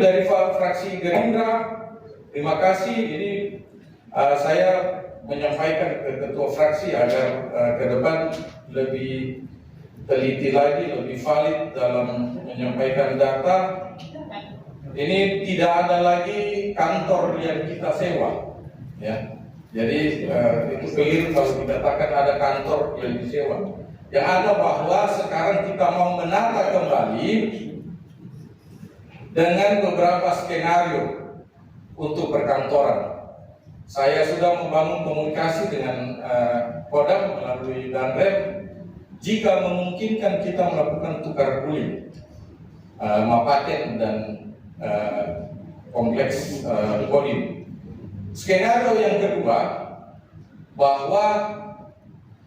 dari fraksi Gerindra, terima kasih. Ini saya menyampaikan ke ketua fraksi agar ke depan lebih teliti lagi, lebih valid dalam menyampaikan data. Ini tidak ada lagi kantor yang kita sewa, ya. Jadi itu keliru kalau dikatakan ada kantor yang disewa. Yang ada bahwa sekarang kita mau menata kembali dengan beberapa skenario untuk perkantoran. Saya sudah membangun komunikasi dengan Kodam melalui Danrem. Jika memungkinkan kita melakukan tukar guling Mapaten dan kompleks Kodim. Skenario yang kedua, bahwa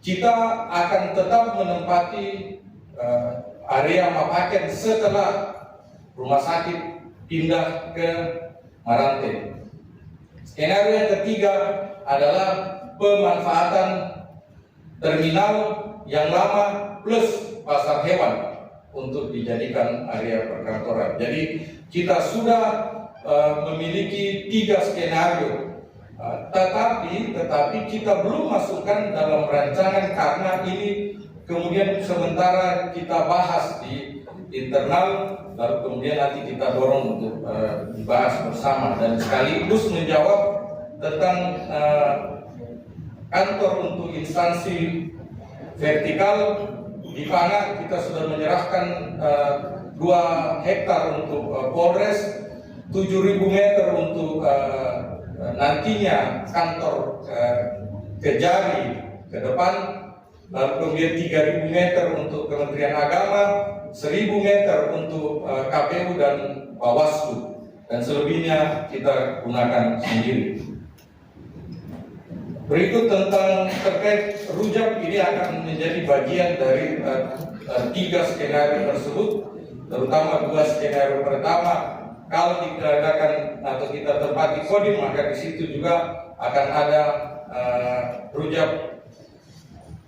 kita akan tetap menempati area Mapaten setelah rumah sakit pindah ke Marante. Skenario yang ketiga adalah pemanfaatan terminal yang lama plus pasar hewan untuk dijadikan area perkantoran. Jadi kita sudah memiliki 3 skenario, tetapi kita belum masukkan dalam rancangan karena ini kemudian sementara kita bahas di internal, lalu kemudian nanti kita dorong untuk dibahas bersama dan sekaligus menjawab tentang kantor untuk instansi vertikal. Di Panga kita sudah menyerahkan 2 hektar untuk Polres, 7.000 meter untuk nantinya kantor Kejari ke depan, lalu kemudian 3.000 meter untuk Kementerian Agama, 1.000 meter untuk KPU dan Bawaslu, dan selebihnya kita gunakan sendiri. Berikut tentang terkait rujak, ini akan menjadi bagian dari 3 skenario tersebut, terutama 2 skenario pertama. Kalau diadakan atau kita tempati Kodim, maka di situ juga akan ada rujak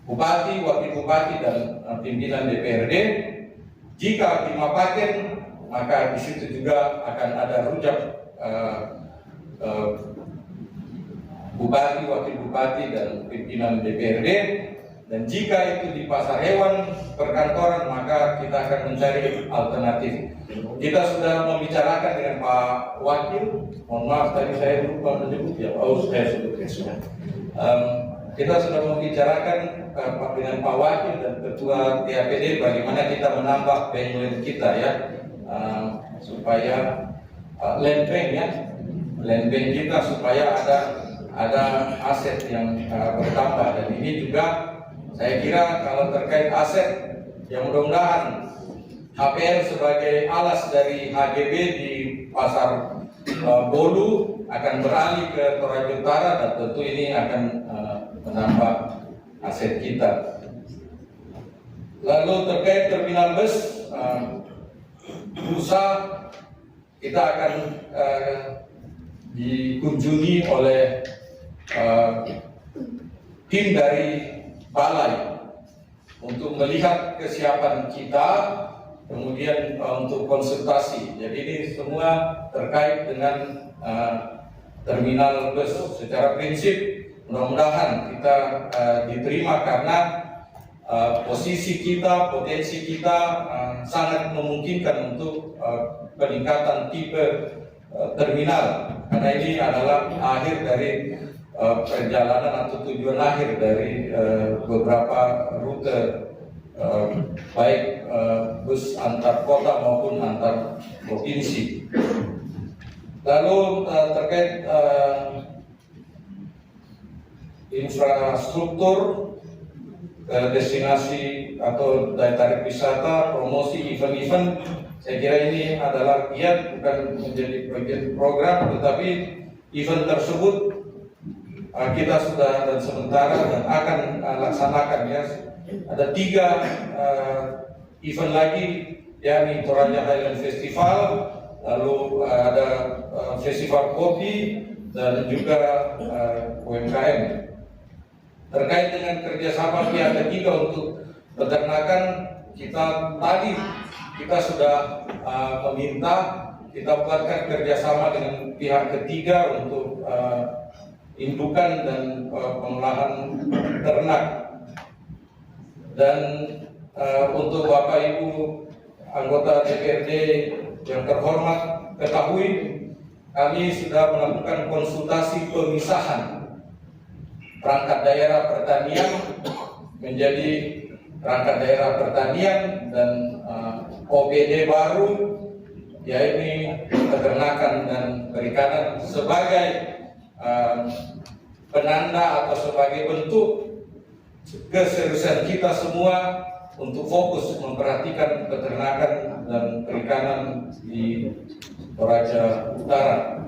bupati, wakil bupati, dan pimpinan DPRD. Jika di Mapaten, maka di situ juga akan ada rujak bupati, wakil bupati, dan pimpinan DPRD. Dan jika itu di pasar hewan perkantoran, maka kita akan mencari alternatif. Kita sudah membicarakan dengan Pak Wakil, mohon maaf tadi saya lupa menyebut ya, saya sebutkan sudah. Kita sudah membicarakan dengan Pak Wakil dan Ketua TAPD bagaimana kita menambah bank kita ya, supaya land bank ya, land bank kita supaya ada aset yang bertambah. Dan ini juga saya kira kalau terkait aset yang mudah-mudahan HPR sebagai alas dari HGB di pasar Bolu akan beralih ke Toraja Utara, dan tentu ini akan menambah aset kita. Lalu terkait terminal bus, bursa kita akan dikunjungi oleh tim dari Balai untuk melihat kesiapan kita, kemudian untuk konsultasi. Jadi ini semua terkait dengan terminal bus. Secara prinsip mudah-mudahan kita diterima karena posisi kita, potensi kita sangat memungkinkan untuk peningkatan tipe terminal, karena ini adalah akhir dari perjalanan atau tujuan akhir dari beberapa rute baik bus antar kota maupun antar provinsi. Lalu terkait infrastruktur destinasi atau daya tarik wisata, promosi event-event, saya kira ini adalah giat, bukan menjadi bagian program, tetapi event tersebut kita sudah dan sementara dan akan laksanakan ya. Ada 3 event lagi, yakni Toraja Highland Festival, lalu ada festival kopi dan juga UMKM. Terkait dengan kerjasama pihak ketiga untuk peternakan, kita sudah meminta kita buatkan kerjasama dengan pihak ketiga untuk indukan dan pengolahan ternak. Dan untuk Bapak Ibu anggota DPRD yang terhormat, ketahui kami sudah melakukan konsultasi pemisahan perangkat daerah pertanian menjadi perangkat daerah pertanian dan OBD baru, yaitu peternakan dan perikanan, sebagai penanda atau sebagai bentuk keseriusan kita semua untuk fokus memperhatikan peternakan dan perikanan di Toraja Utara.